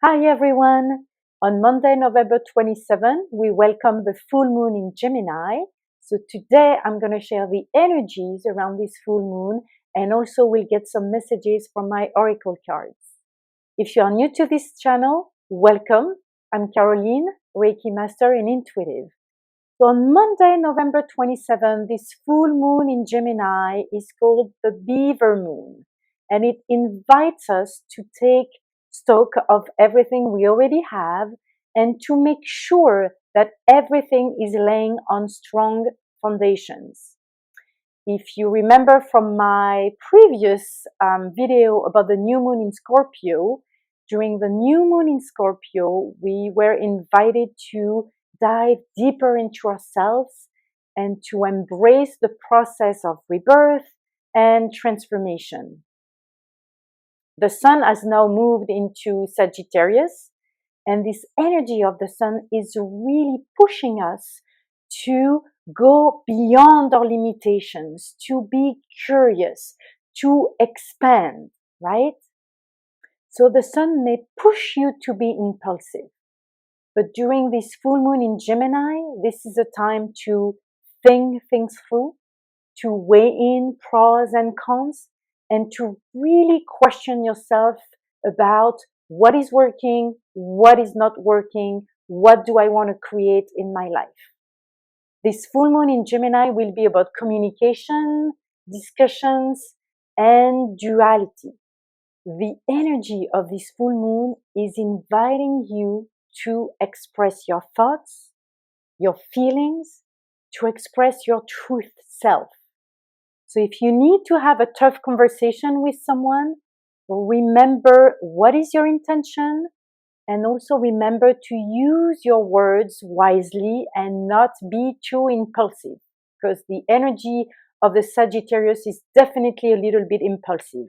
Hi everyone! On Monday, November 27, we welcome the full moon in Gemini. So today I'm going to share the energies around this full moon and also we'll get some messages from my oracle cards. If you are new to this channel, welcome. I'm Caroline, Reiki Master and Intuitive. So on Monday, November 27, this full moon in Gemini is called the Beaver Moon, and it invites us to take stock of everything we already have and to make sure that everything is laying on strong foundations. If you remember from my previous video about the new moon in Scorpio, during the new moon in Scorpio, we were invited to dive deeper into ourselves and to embrace the process of rebirth and transformation. The sun has now moved into Sagittarius, and this energy of the sun is really pushing us to go beyond our limitations, to be curious, to expand, right? So the sun may push you to be impulsive, but during this full moon in Gemini, this is a time to think things through, to weigh in pros and cons, and to really question yourself about what is working, what is not working, what do I want to create in my life. This full moon in Gemini will be about communication, discussions, and duality. The energy of this full moon is inviting you to express your thoughts, your feelings, to express your truth self. So if you need to have a tough conversation with someone, remember what is your intention, and also remember to use your words wisely and not be too impulsive, because the energy of the Sagittarius is definitely a little bit impulsive.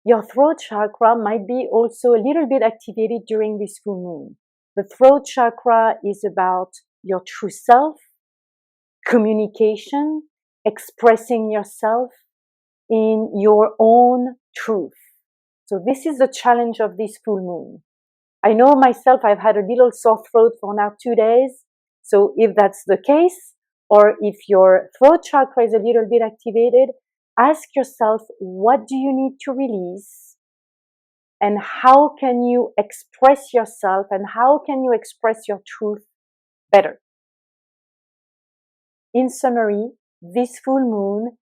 Your throat chakra might be also a little bit activated during this full moon. The throat chakra is about your true self, communication, expressing yourself in your own truth. So this is the challenge of this full moon. I know myself, I've had a little sore throat for now 2 days. So if that's the case, or if your throat chakra is a little bit activated, ask yourself, what do you need to release? And how can you express yourself and how can you express your truth better? In summary, this full moon,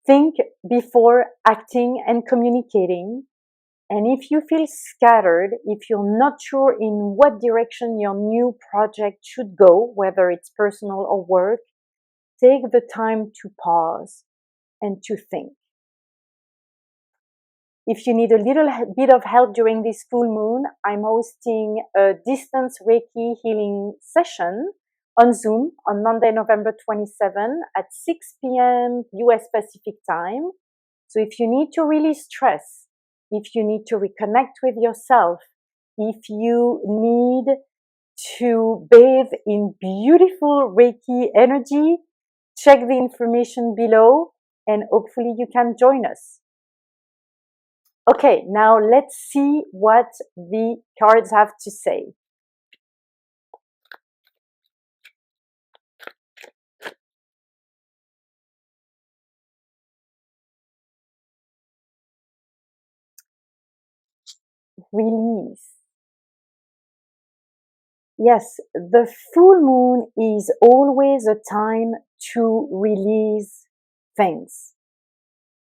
think before acting and communicating. And if you feel scattered, if you're not sure in what direction your new project should go, whether it's personal or work, take the time to pause and to think. If you need a little bit of help during this full moon, I'm hosting a distance Reiki healing session on Zoom on Monday, November 27 at 6 p.m. US Pacific time. So if you need to release stress, if you need to reconnect with yourself, if you need to bathe in beautiful Reiki energy, check the information below and hopefully you can join us. Okay, now let's see what the cards have to say. Release. Yes, the full moon is always a time to release things,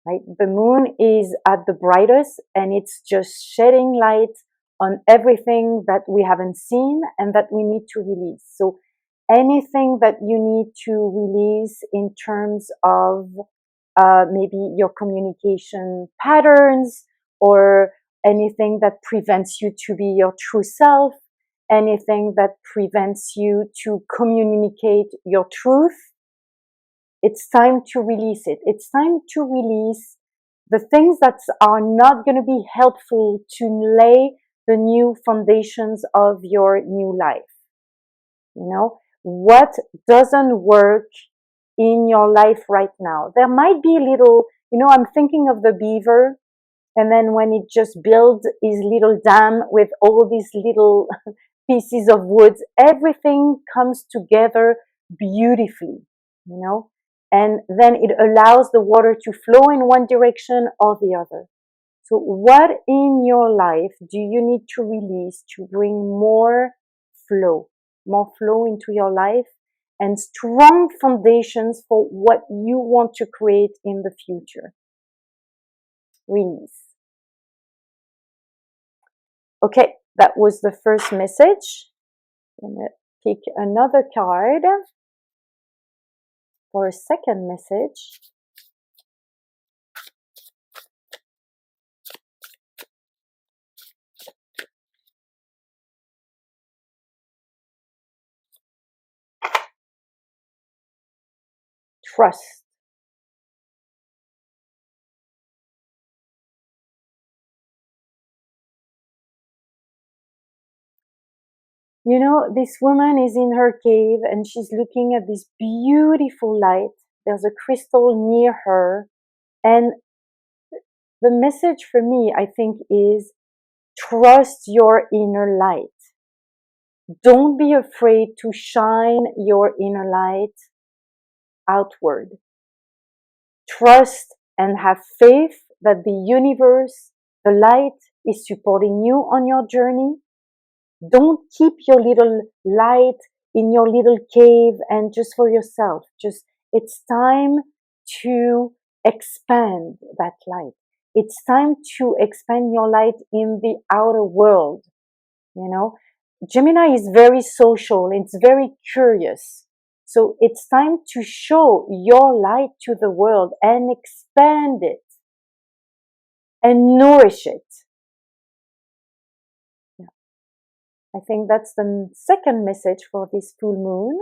right? The moon is at the brightest and it's just shedding light on everything that we haven't seen and that we need to release. So anything that you need to release in terms of maybe your communication patterns or anything that prevents you to be your true self, anything that prevents you to communicate your truth, it's time to release it. It's time to release the things that are not going to be helpful to lay the new foundations of your new life. You know, what doesn't work in your life right now? There might be a little, I'm thinking of the beaver. And then when it just builds his little dam with all these little pieces of wood, everything comes together beautifully, you know, and then it allows the water to flow in one direction or the other. So what in your life do you need to release to bring more flow into your life and strong foundations for what you want to create in the future? Release. Okay, that was the first message. I'm going to pick another card for a second message. Trust. You know, this woman is in her cave and she's looking at this beautiful light. There's a crystal near her. And the message for me, I think, is trust your inner light. Don't be afraid to shine your inner light outward. Trust and have faith that the universe, the light, is supporting you on your journey. Don't keep your little light in your little cave and just for yourself. It's time to expand that light. It's time to expand your light in the outer world. You know, Gemini is very social. It's very curious. So it's time to show your light to the world and expand it and nourish it. I think that's the second message for this full moon.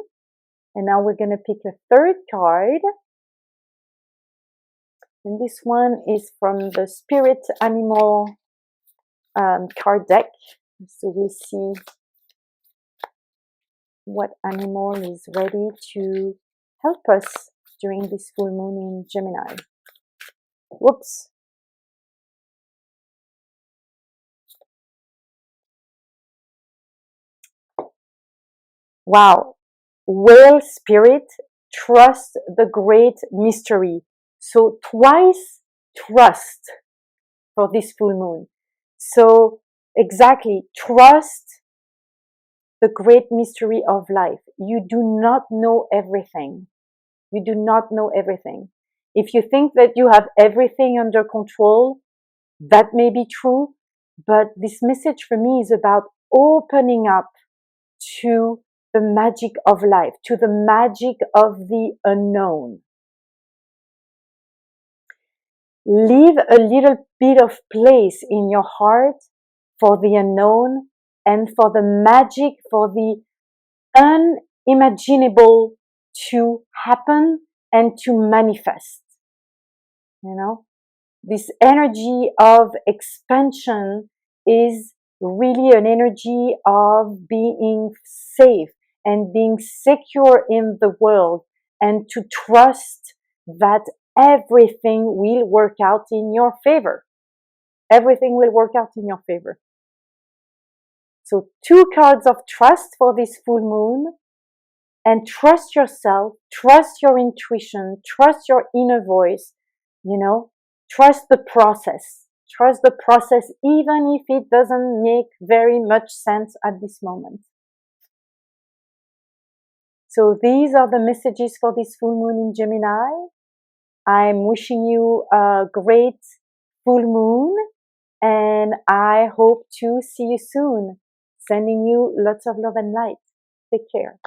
And now we're going to pick a third card. And this one is from the Spirit Animal card deck. So we'll see what animal is ready to help us during this full moon in Gemini. Whoops. Wow. Whale spirit, trust the great mystery. So twice trust for this full moon. So exactly, trust the great mystery of life. You do not know everything. You do not know everything. If you think that you have everything under control, that may be true, but this message for me is about opening up to the magic of life, to the magic of the unknown. Leave a little bit of place in your heart for the unknown and for the magic, for the unimaginable to happen and to manifest. You know, this energy of expansion is really an energy of being safe and being secure in the world and to trust that everything will work out in your favor. Everything will work out in your favor. So 2 cards of trust for this full moon. And trust yourself, trust your intuition, trust your inner voice, you know, trust the process. Trust the process even if it doesn't make very much sense at this moment. So these are the messages for this full moon in Gemini. I'm wishing you a great full moon and I hope to see you soon. Sending you lots of love and light. Take care.